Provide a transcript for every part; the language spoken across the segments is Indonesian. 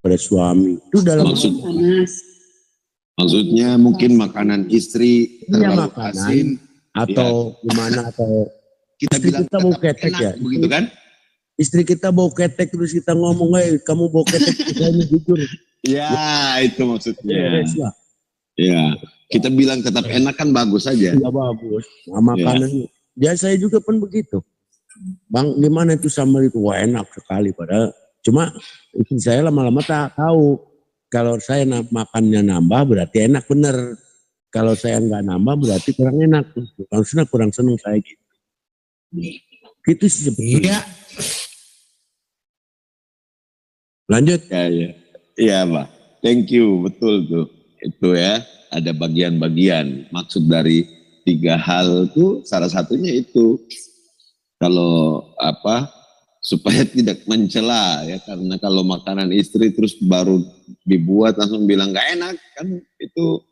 daripada suami. Itu dalam maksudnya mungkin makanan istri terlalu asin atau gimana, atau kita istri bilang kita bau ketek enak, ya, begitu kan? Istri kita bau ketek terus kita ngomong, kamu bau ketek, kita ini jujur. Ya, itu maksudnya. Ya, kita bilang tetap enak kan bagus aja. Ya bagus. Nah, makanan ya saya juga pun begitu. Bang, gimana itu sambal itu? Wah, enak sekali, padahal cuma istri saya lama-lama tak tahu. Kalau saya makannya nambah berarti enak bener. Kalau saya nggak nambah berarti kurang enak. Kurang seneng saya gitu. Gitu sih sebetulnya. Lanjut. Iya, Pak. Thank you, betul tuh. Itu ya, ada bagian-bagian. Maksud dari 3 hal itu salah satunya itu. Kalau supaya tidak mencela ya, karena kalau makanan istri terus baru dibuat langsung bilang gak enak kan, itu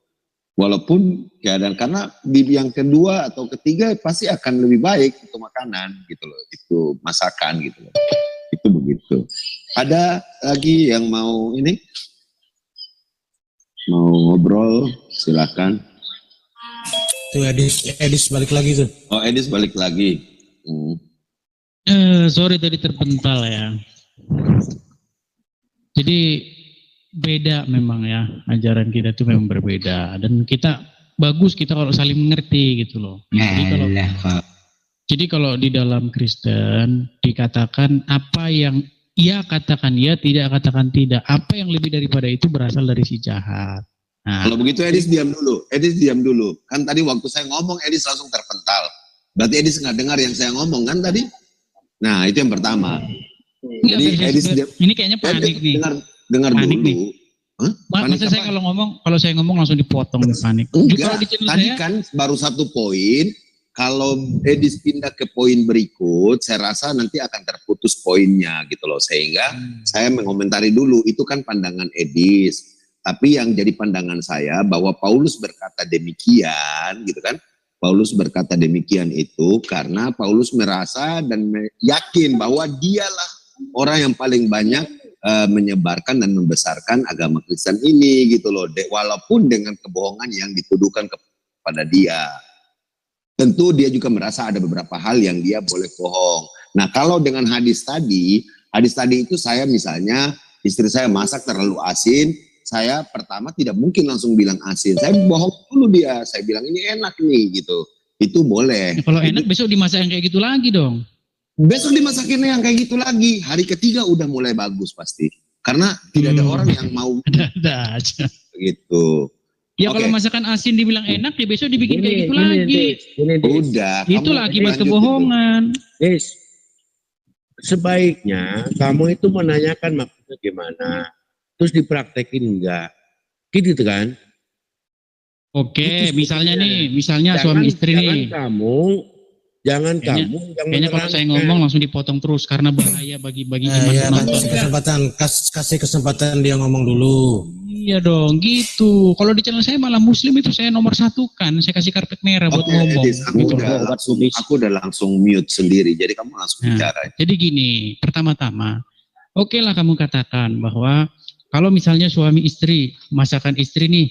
walaupun keadaan, karena di yang kedua atau ketiga pasti akan lebih baik itu makanan gitu loh, itu masakan gitu loh, itu begitu. Ada lagi yang mau ngobrol, silakan. Tuh Edis balik lagi tuh. Oh, Edis balik lagi. Sorry tadi terpental ya. Jadi beda memang ya, ajaran kita itu memang berbeda, dan kita bagus kita kalau saling mengerti gitu loh. Jadi kalau di dalam Kristen dikatakan apa yang ia katakan ya, tidak katakan tidak. Apa yang lebih daripada itu berasal dari si jahat. Nah, kalau begitu Edis diam dulu. Kan tadi waktu saya ngomong Edis langsung terpental. Berarti Edis nggak dengar yang saya ngomong kan tadi? Nah, itu yang pertama. Jadi Edis ini kayaknya panik nih. Dengar panik dulu. Nih. Masa saya kalau saya ngomong langsung dipotong panik. Enggak, tadi kan baru 1 poin. Kalau Edis pindah ke poin berikut, saya rasa nanti akan terputus poinnya gitu loh. Sehingga saya mengomentari dulu, itu kan pandangan Edis. Tapi yang jadi pandangan saya bahwa Paulus berkata demikian gitu kan. Paulus berkata demikian itu karena Paulus merasa dan yakin bahwa dialah orang yang paling banyak menyebarkan dan membesarkan agama Kristen ini gitu loh. Walaupun dengan kebohongan yang dituduhkan kepada dia. Tentu dia juga merasa ada beberapa hal yang dia boleh bohong. Nah, kalau dengan hadis tadi itu saya misalnya istri saya masak terlalu asin, saya pertama tidak mungkin langsung bilang asin. Saya bohong dulu dia, saya bilang ini enak nih gitu. Itu boleh. Kalau enak besok dimasak yang kayak gitu lagi dong. Besok dimasakin yang kayak gitu lagi. Hari ketiga udah mulai bagus pasti. Karena tidak ada orang yang mau. Ada aja. Gitu. Ya kalau masakan asin dibilang enak, ya besok dibikin kayak gitu lagi. Udah. Itulah akibat kebohongan. Sebaiknya kamu itu menanyakan maksudnya gimana, terus dipraktekin enggak, gitu kan? Oke, misalnya suami istri nih. Kayaknya kalau saya ngomong langsung dipotong terus karena bahaya bagi iman penonton. Kasih kesempatan dia ngomong dulu. Iya dong, gitu. Kalau di channel saya malah Muslim itu saya nomor 1 kan, saya kasih karpet merah buat ngomong. Edis, aku udah langsung mute sendiri, jadi kamu langsung bicara. Jadi gini, pertama-tama, oke lah kamu katakan bahwa kalau misalnya suami istri, masakan istri nih,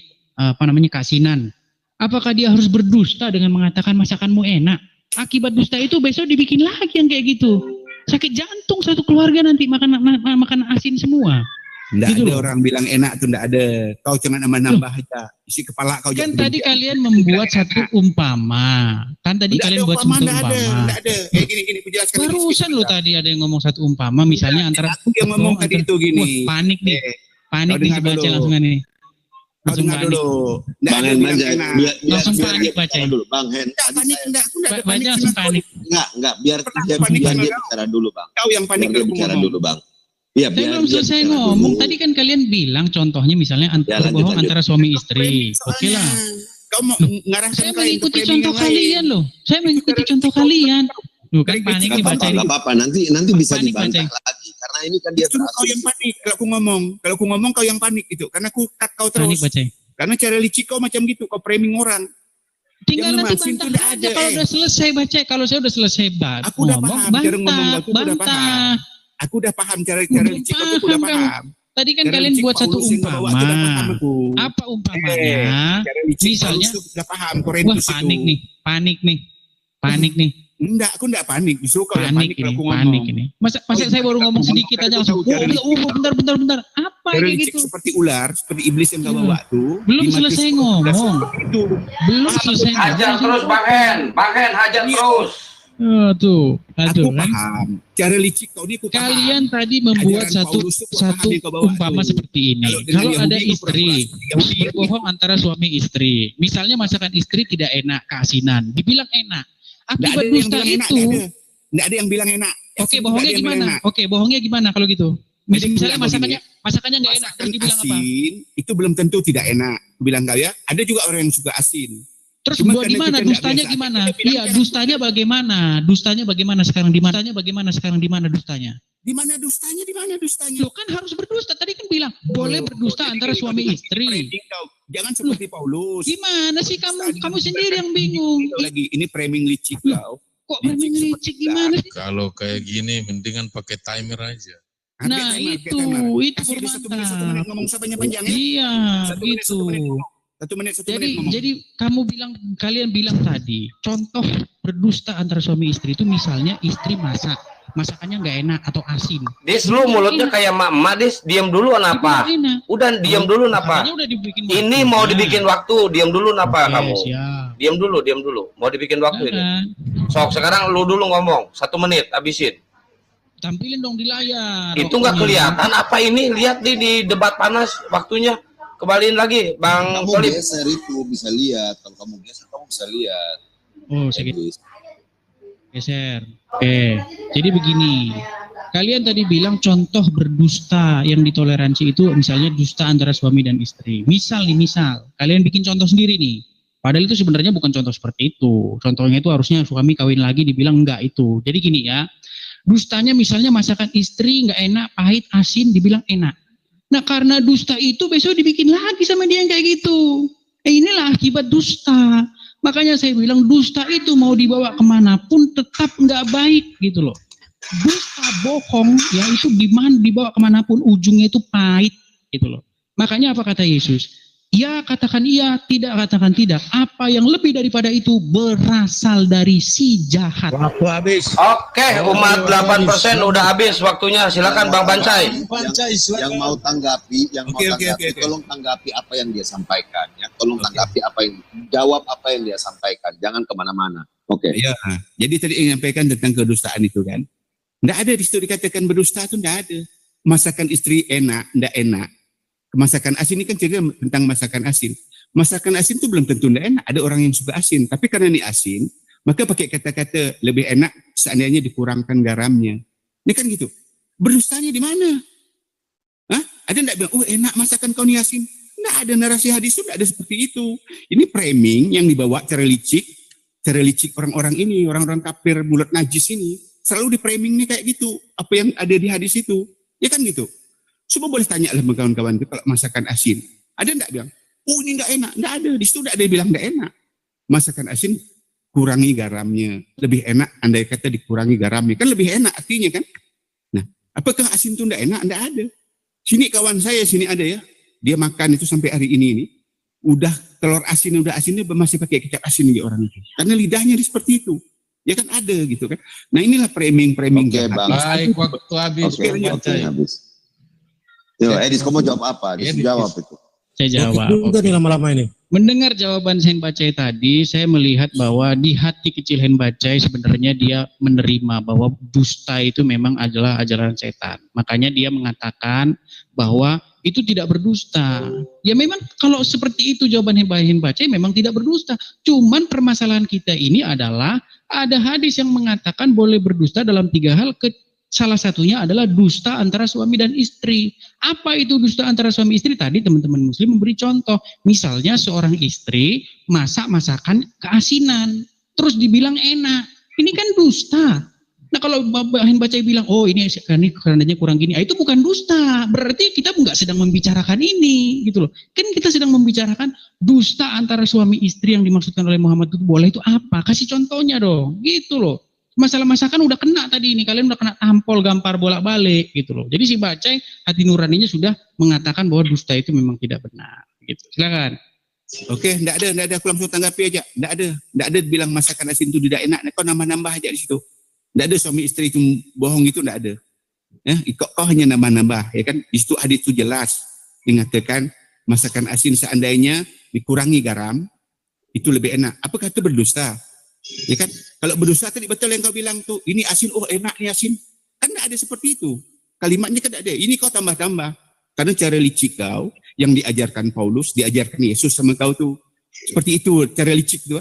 kasinan, apakah dia harus berdusta dengan mengatakan masakanmu enak? Akibat dusta itu besok dibikin lagi yang kayak gitu. Sakit jantung satu keluarga nanti makan asin semua. Tidak gitu ada orang bilang enak tuh, tidak ada. Kau cuma nambah aja. Isi kepala kau. Kan tadi kalian membuat satu umpama. Kan tadi kalian buat satu umpama. Tidak ada. Gini, kujelaskan. Barusan lo tadi ada yang ngomong satu umpama. Misalnya antara. Aku yang ngomong tadi itu gini. Panik nih. Panik nih baca langsung nih. Langsung panik dulu. Bang Hen baca. Langsung panik baca. Bang Hen. Baca langsung panik. Enggak. Biar dia bicara dulu Bang. Kau yang panik kalau bicara dulu Bang. Iya, saya belum selesai ngomong. Tadi kan kalian bilang contohnya misalnya berbohong antara suami istri. Oke lah. Kau mau ngarahkan saya mengikuti contoh kalian loh. Saya mengikuti contoh kalian. Loh kan panik dibaca. Enggak apa-apa, nanti bisa dibantah lagi karena ini kan dia kau yang panik kalau aku ngomong. Kalau aku ngomong kau yang panik itu karena aku cut kau terus. Karena cara licik kau macam gitu, kau framing orang. Tinggal nanti bantah aja kalau udah selesai baca. Kalau saya udah selesai aku udah paham cara ngomong aku udah paham. Aku udah paham cara licik aku udah paham. Tadi kan kalian buat satu umpama. Apa umpamanya? Misalnya, wah panik nih. Enggak, aku enggak panik. Justru kalau panik kalau aku panik ini. Masa saya baru ngomong sedikit aja langsung. Bentar. Apa kayak gitu? Seperti ular, seperti iblis yang kau bawa tuh. Belum selesai ngomong. Hajar terus Bang Hen, hajar terus. Tuh, aku kan? paham. Cara licik kau ini aku paham. Kalian tadi membuat satu umpama seperti ini. Kalau ada istri, berbohong antara suami istri. Misalnya masakan istri tidak enak, keasinan. Dibilang enak. Akibat dusta itu. Tidak ada yang bilang enak. Oke, bohongnya gimana? Bohongnya gimana kalau gitu? Misalnya masakannya nggak enak, terus dibilang apa? Itu belum tentu tidak enak. Bilang kau ya, ada juga orang yang suka asin. Terus buat gimana? Dustanya gimana? Iya, dustanya bagaimana? Dustanya bagaimana sekarang? Di mana dustanya? Di mana dustanya? Lo kan harus berdusta. Tadi kan bilang boleh berdusta antara suami istri. Jangan seperti Paulus. Gimana sih kamu sendiri yang bingung? Lagi ini framing licik kau. Kok framing licik gimana sih? Kalau kayak gini mendingan pakai timer aja. Nah, itu berbantah. 1 menit ngomong sepanjang-panjang ya. Iya, gitu. 1 menit ngomong. Jadi kalian bilang tadi contoh berdusta antara suami istri itu misalnya istri masakannya nggak enak atau asin. Dis, lu mulutnya kayak emak-emak, Dis, diam dulu napa? Udah diam dulu napa? Ini mau dibikin waktu, diam dulu napa kamu? Diam dulu. Mau dibikin waktu ini. Sok sekarang lu dulu ngomong 1 menit habisin. Tampilin dong di layar. Itu nggak kelihatan apa ini? Lihat di debat panas waktunya. Kembaliin lagi, Bang Solip. Kamu geser itu bisa lihat. Kalau kamu geser, kamu bisa lihat. Oh, saya geser. Oke, jadi begini. Kalian tadi bilang contoh berdusta yang ditoleransi itu misalnya dusta antara suami dan istri. Misal. Kalian bikin contoh sendiri nih. Padahal itu sebenarnya bukan contoh seperti itu. Contohnya itu harusnya suami kawin lagi dibilang enggak itu. Jadi gini ya. Dustanya misalnya masakan istri enggak enak, pahit, asin, dibilang enak. Nah karena dusta itu besok dibikin lagi sama dia yang kayak gitu. Inilah akibat dusta. Makanya saya bilang dusta itu mau dibawa kemanapun tetap nggak baik gitu loh. Dusta bohong ya itu dibawa kemanapun ujungnya itu pahit gitu loh. Makanya apa kata Yesus? Ya katakan iya, tidak katakan tidak. Apa yang lebih daripada itu berasal dari si jahat. Waktu habis. Oke, umat 8% udah habis waktunya. Silakan Bang Bancai. Yang mau tanggapi, tolong tanggapi apa yang dia sampaikan. Ya, tolong tanggapi jawab apa yang dia sampaikan. Jangan kemana-mana. Oke. Ya, jadi tadi yang menyampaikan tentang kedustaan itu kan. Nggak ada di situ dikatakan berdusta itu nggak ada. Masakan istri enak, nggak enak. Masakan asin ini kan cerita tentang masakan asin. Masakan asin itu belum tentu enak. Ada orang yang suka asin. Tapi karena ini asin, maka pakai kata-kata lebih enak seandainya dikurangkan garamnya. Ini kan gitu. Berdustanya di mana? Hah? Ada enggak bilang, oh enak masakan kau ini asin? Enggak ada, narasi hadis itu enggak ada seperti itu. Ini framing yang dibawa cara licik orang-orang ini, orang-orang kafir mulut najis ini. Selalu di framing nih kayak gitu. Apa yang ada di hadis itu. Ya kan gitu. Coba boleh tanya lah kawan-kawan itu kalau masakan asin. Ada enggak bilang, oh ini enggak enak. Enggak ada, di situ enggak ada yang bilang enggak enak. Masakan asin kurangi garamnya. Lebih enak andai kata dikurangi garamnya. Kan lebih enak artinya kan. Nah, apakah asin itu enggak enak? Enggak ada. Sini kawan saya, sini ada ya. Dia makan itu sampai hari ini. Udah telur asin, asinnya masih pakai kecap asin nih orang itu. Karena lidahnya seperti itu. Ya kan ada gitu kan. Nah inilah framing. Oke, Bang. Baik, waktu habis. Oke, habis. Yo, Edis, kamu jawab apa? Jawab itu. Saya jawab. Lama-lama ini. Mendengar jawaban Hen Bacai tadi, saya melihat bahwa di hati kecil Hen Bacai sebenarnya dia menerima bahwa dusta itu memang adalah ajaran setan. Makanya dia mengatakan bahwa itu tidak berdusta. Ya memang kalau seperti itu jawaban Hen Bacai memang tidak berdusta. Cuman permasalahan kita ini adalah ada hadis yang mengatakan boleh berdusta dalam 3 hal. Salah satunya adalah dusta antara suami dan istri. Apa itu dusta antara suami istri? Tadi teman-teman muslim memberi contoh. Misalnya seorang istri masak masakan keasinan. Terus dibilang enak. Ini kan dusta. Nah kalau Hen Bacai bilang, oh ini karenanya kurang gini. Itu bukan dusta. Berarti kita nggak sedang membicarakan ini. Gitu loh. Kan kita sedang membicarakan dusta antara suami istri yang dimaksudkan oleh Muhammad itu boleh itu apa? Kasih contohnya dong. Gitu loh. Masalah masakan udah kena tadi ini, kalian udah kena tampar nampol gampar bolak-balik gitu loh. Jadi si Bacai hati nuraninya sudah mengatakan bahwa dusta itu memang tidak benar gitu. Silakan. Oke, enggak ada, aku langsung tanggapi aja. Enggak ada bilang masakan asin itu tidak enak. Kau nambah-nambah aja di situ. Enggak ada suami istri itu bohong itu, enggak ada. Ya, kau hanya nambah-nambah, ya kan? Di situ hadis itu jelas mengatakan masakan asin seandainya dikurangi garam itu lebih enak. Apakah itu berdusta? Ya kan? Kalau berdusta tadi betul yang kau bilang tuh, ini asin, oh enak nih asin. Kan enggak ada seperti itu. Kalimatnya kan enggak ada. Ini kau tambah-tambah. Karena cara licik kau yang diajarkan Paulus, diajarkan Yesus sama kau tuh seperti itu, cara licik tuh.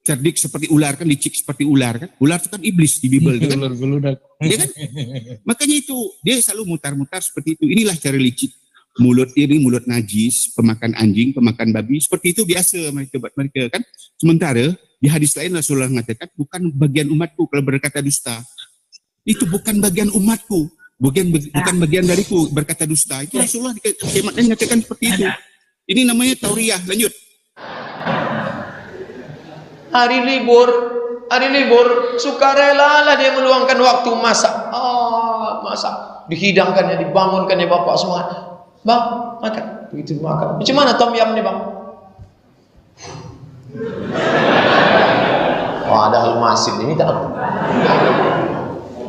Cerdik seperti ular kan, licik seperti ular kan. Ular itu kan iblis di Bible kan. Ya kan? Makanya itu dia selalu mutar-mutar seperti itu. Inilah cara licik. Mulut ini mulut najis, pemakan anjing, pemakan babi, seperti itu biasa mereka kan. Sementara di hadis lain Rasulullah mengatakan bukan bagian umatku kalau berkata dusta. Itu bukan bagian umatku. Bukan bagian dariku berkata dusta. Itu Rasulullah hematnya mengatakan seperti itu. Ini namanya tauriah. Lanjut. Hari libur sukarelalah dia meluangkan waktu masak. Masak, dihidangkannya, dibangunkannya bapak semua. Bang, makan. Begitu makan. Macam mana tom yum nih, Bang? Ada hal masin ini tak.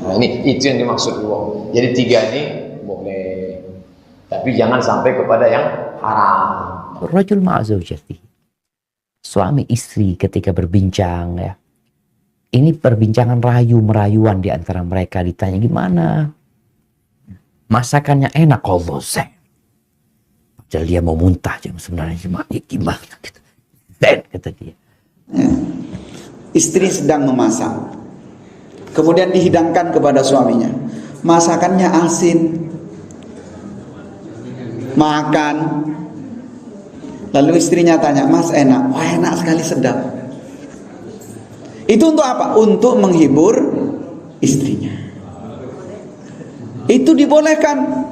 Nah, ini itu yang dimaksud dua. Jadi 3 ini boleh, tapi jangan sampai kepada yang haram. Rajul ma'a zaujatihi. Suami istri ketika berbincang ya. Ini perbincangan rayu-merayuan di antara mereka, ditanya gimana? Masakannya enak, Allah Zen. Padahal dia mau muntah sebenarnya, cuma gimana gitu. Zen kata dia. Istri sedang memasak. Kemudian dihidangkan kepada suaminya. Masakannya asin. Makan. Lalu istrinya tanya, Mas enak? Wah enak sekali, sedap. Itu untuk apa? Untuk menghibur istrinya. Itu dibolehkan.